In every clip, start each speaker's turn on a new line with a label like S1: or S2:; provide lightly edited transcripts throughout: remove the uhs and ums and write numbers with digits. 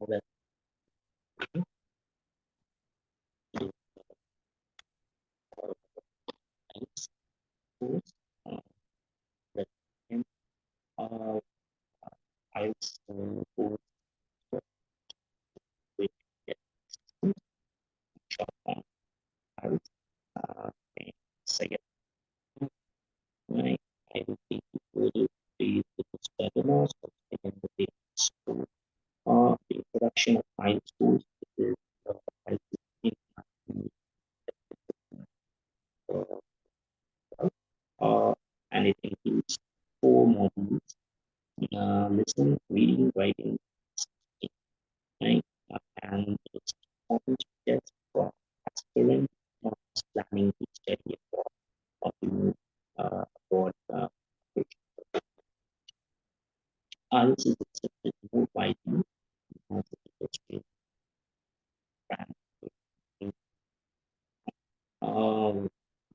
S1: well to IELTS course. That can uh, IELTS course with get short form IELTS. And second, I will take you further to this webinar, so in the basic school. The introduction of IELTS course is IELTS and it includes 4 modules: listening, reading, writing, speaking, right? And it's important just for aspiring planning to study abroad or to move abroad. IELTS is accepted more widely as a industry brand.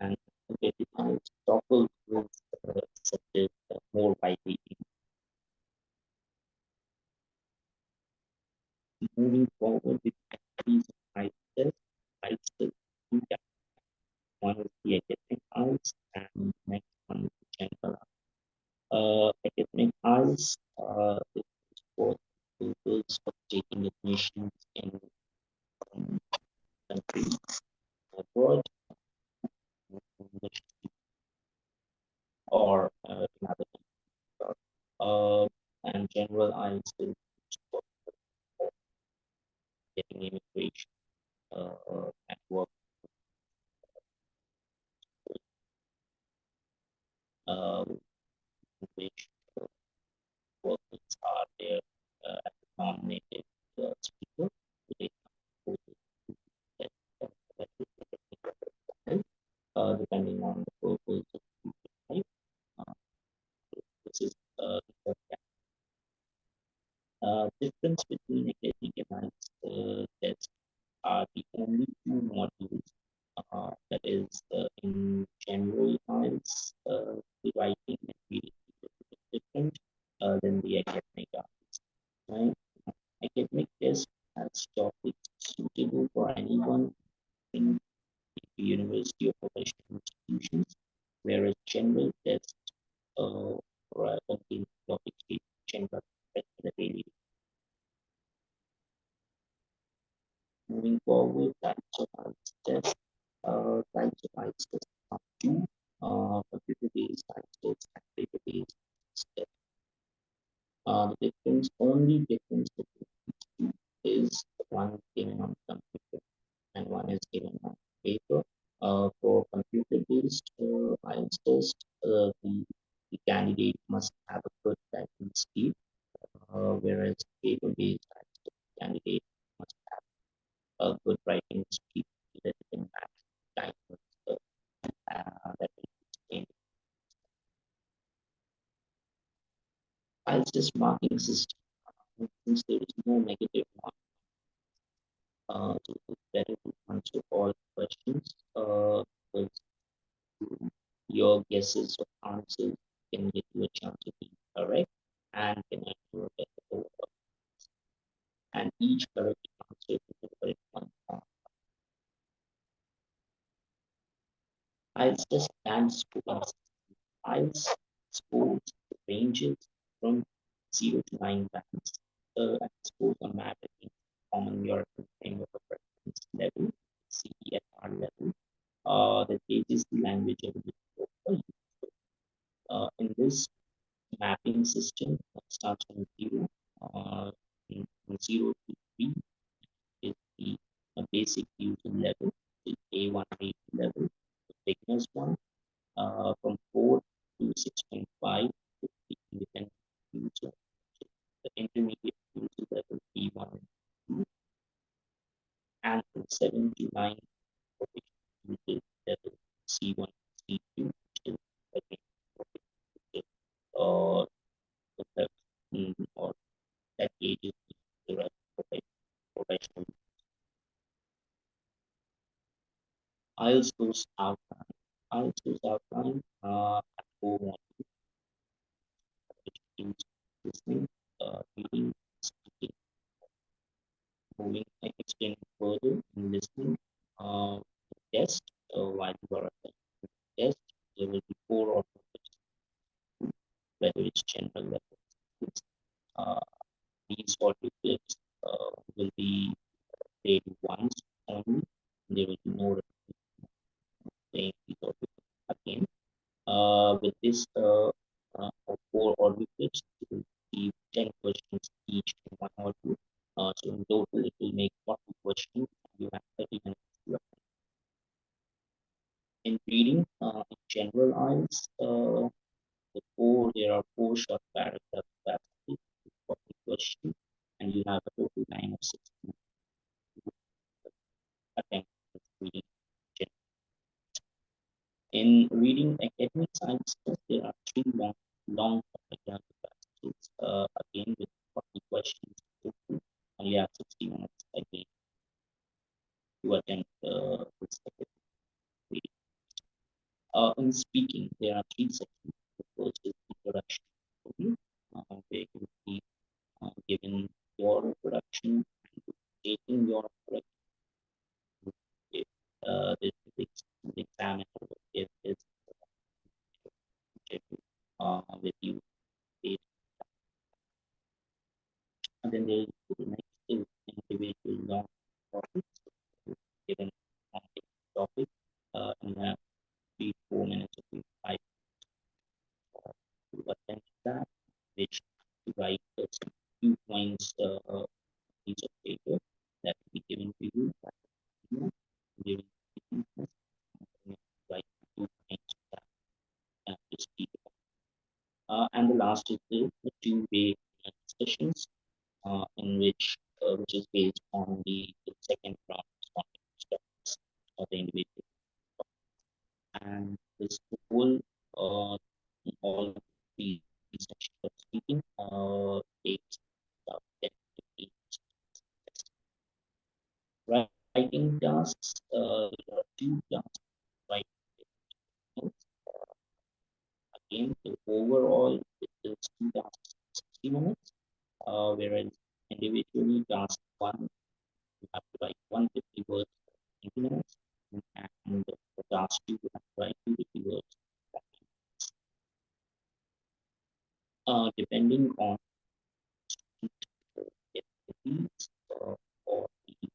S1: And the IELTS TOEFL is accepted more widely. Moving forward with activities of IELTS, IELTS two types. One is the academic IELTS and next one is the general. Academic IELTS is for pupils of taking admissions in countries abroad or in other countries. And general IELTS is for getting immigration and work. Which workers are there as a non-native speaker. They depending on the purpose of the type. This is the difference between academic and IELTS tests are the only 2 modules. That is in general IELTS, the writing and reading is different than the academic IELTS. Right? Academic test has topics suitable for anyone in the university or professional institutions, whereas general tests contain topics in general in the daily. Moving forward, types of IELTS tests. Types of IELTS tests are 2: computer-based IELTS tests and paper-based tests. The only difference between these two is one given on computer and one is given on paper. For computer-based IELTS test, the candidate must have a good typing speed, whereas paper-based IELTS test candidate must have a good writing speed that can match time with that is in IELTS test marking system. Since there is no negative mark, so it's better to answer all questions because your guesses or answers can give you a chance to be correct and can ensure a better overall. And each correct answer is a correct one. IELTS test and scoring. IELTS scores ranges from 0 to 9 bands, and scores are mapped against Common European Framework of Reference level, CEFR level, that gauges the language ability of in this mapping system starts from 0. From 0 to 3 is the basic user level, the A1, A2 level, the beginner's one. From 4 to 6.5 is the independent user, the intermediate user level B1 and 2, and from 7 to 9 proficient user level C1 and C2, which is again proficient user, the or that gauges the rest professional. IELTS course outline. IELTS course outline at 4 modules, which includes listening, reading, speaking. moving, explaining further and listening. Test while you are at the test, there will be four or whether it's general, whether it's uh, these audio clips will be played once only. There will be no playing these audio clips again. With this four audio clips, you will receive 10 questions each in one audio. So in total, it will make 40 questions. You have 30 minutes to attend. In reading, in general IELTS, there are four short paragraphs that 40 questions, and you have a total time of 60 minutes to attempt this reading. In reading academic science test, there are three long paragraph passages, again with 40 questions total, and you have 60 minutes again to attempt this academic reading. In speaking, there are three sections. The first is introduction, where you will be given your introduction and taking your introduction. This is the examiner will give his with you. And then there is the next is individual long topics. Given on the topic, and you have 3 4 minutes or 5 to attend to that, which you write some few points piece of paper that will be given to you. That you during the test, you write 2 points that to speak about. And the last is the two-way discussions, in which is based on the second round topics of the individual. And this whole all the sections of speaking takes about 10 to 15 minutes. Writing tasks, there are two tasks. Writing notes. Again, the overall it is two tasks 60 minutes, whereas individually task one you have to write 150 words in 20 minutes, and the task two you have to write 250 words. Depending on the activities or the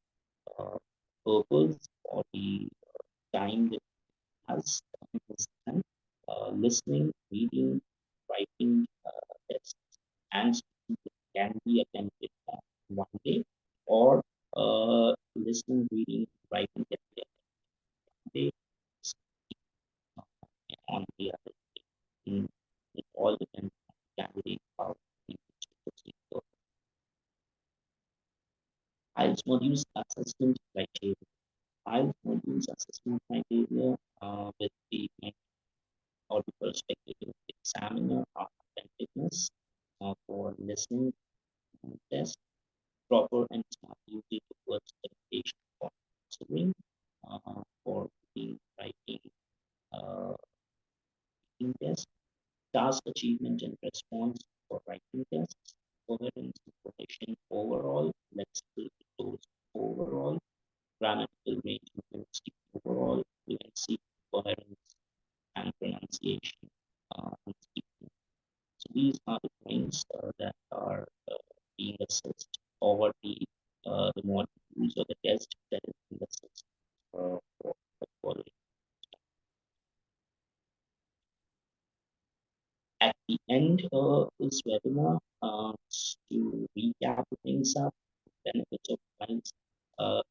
S1: purpose or the time that has time, listening, reading, writing tests, and speaking can be attempted on one day, or listening, reading, writing can be attempted on the other day. It all depends on the candidate how he wants to proceed. So, IELTS modules assessment criteria. IELTS modules assessment criteria with the or the perspective of the examiner are attentiveness for listening test, proper and smart usage of words communication for answering, for the writing uh, test, task achievement and response for writing tests, coherence and cohesion overall, lexical those overall, grammatical range and fluency overall, fluency, coherence, and pronunciation and speaking. So these are the points that are being assessed over the modules or the test that is being assessed for the following. At the end of this webinar, to recap things up, benefits of clients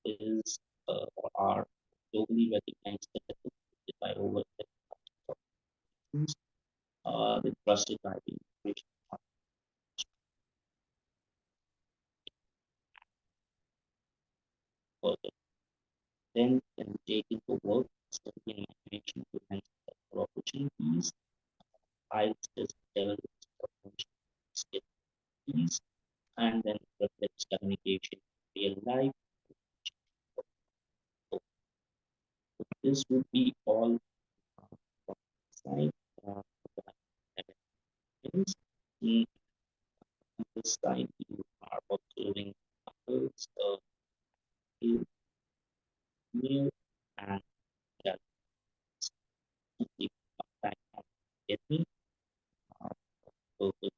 S1: is or are globally recognized by over the trusted by the information further. Then can take into work study and imagination to enhance opportunities. IELTS is developed skills and then reflects communication in real life. So this would be all from my side. In this slide, you are observing numbers. is new and just keep time on get me. Uh, focus